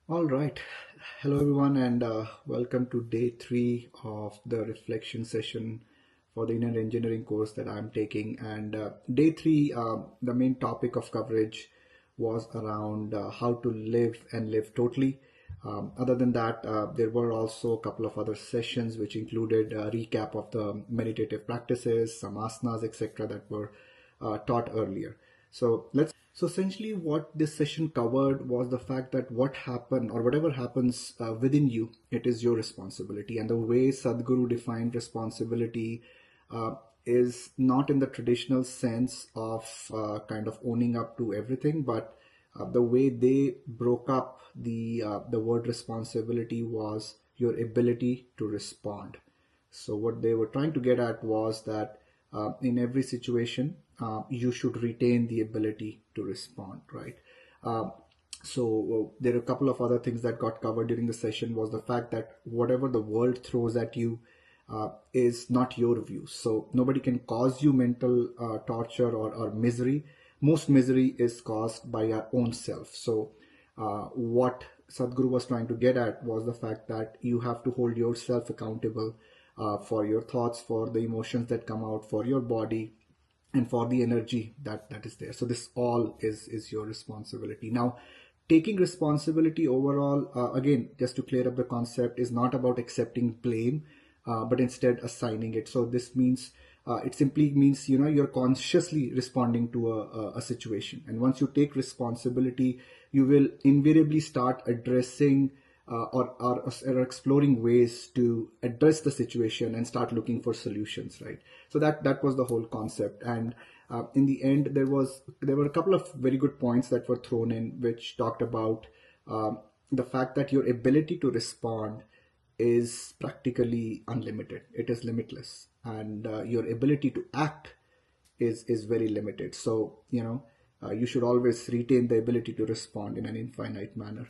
All right. Hello, everyone, and welcome to day three of the reflection session for the inner engineering course that I'm taking. And day three, the main topic of coverage was around how to live and live totally. Other than that, there were also a couple of other sessions which included a recap of the meditative practices, some asanas, etc., that were taught earlier. So essentially, what this session covered was the fact that what happened or whatever happens within you, it is your responsibility. And the way Sadhguru defined responsibility uh, is not in the traditional sense of kind of owning up to everything, but the way they broke up the word responsibility was your ability to respond. So what they were trying to get at was that in every situation, you should retain the ability to respond, right? Uh, there are a couple of other things that got covered during the session was the fact that whatever the world throws at you is not your view. So nobody can cause you mental torture or misery. Most misery is caused by our own self. So what Sadhguru was trying to get at was the fact that you have to hold yourself accountable for your thoughts, for the emotions that come out, for your body, and for the energy that is there. So this all is your responsibility. Now, taking responsibility overall, again, just to clear up the concept, is not about accepting blame, but instead assigning it. So this means it simply means you're consciously responding to a situation, and once you take responsibility, you will invariably start addressing or exploring ways to address the situation and start looking for solutions, right? So that was the whole concept. And in the end, there were a couple of very good points that were thrown in, which talked about the fact that your ability to respond is practically unlimited. It is limitless, and your ability to act is very limited. So you should always retain the ability to respond in an infinite manner.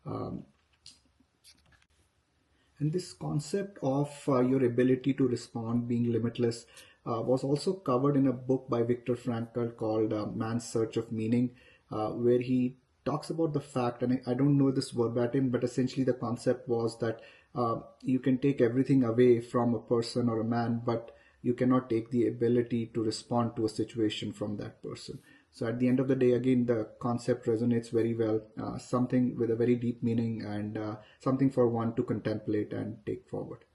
Um, and this concept of your ability to respond being limitless was also covered in a book by Viktor Frankl called Man's Search of Meaning, where he talks about the fact, and I don't know this verbatim, but essentially the concept was that you can take everything away from a person or a man, but you cannot take the ability to respond to a situation from that person. So at the end of the day, again, the concept resonates very well, something with a very deep meaning and something for one to contemplate and take forward.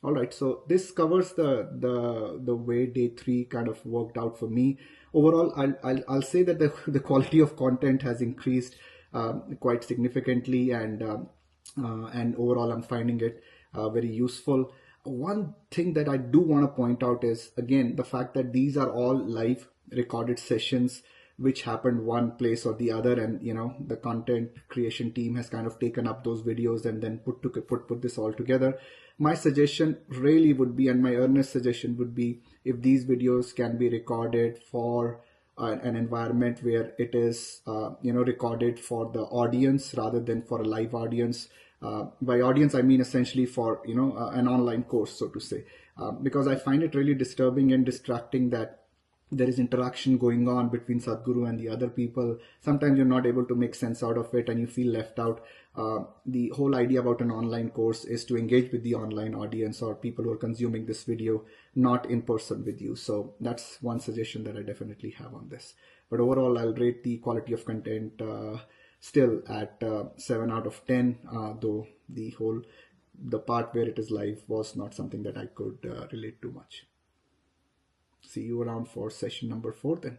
All right, so this covers the way day three kind of worked out for me. Overall, I'll say that the quality of content has increased quite significantly, and overall, I'm finding it very useful. One thing that I do want to point out is again the fact that these are all live recorded sessions which happened one place or the other, and the content creation team has kind of taken up those videos and then put this all together. My suggestion really would be, and my earnest suggestion would be, if these videos can be recorded for an environment where it is recorded for the audience rather than for a live audience. By audience, I mean essentially for an online course, so to say, because I find it really disturbing and distracting that there is interaction going on between Sadhguru and the other people. Sometimes you're not able to make sense out of it and you feel left out. The whole idea about an online course is to engage with the online audience or people who are consuming this video, not in person with you. So that's one suggestion that I definitely have on this. But overall, I'll rate the quality of content still at 7 out of 10, though the part where it is live was not something that I could relate to much. See you around for session number 4 then.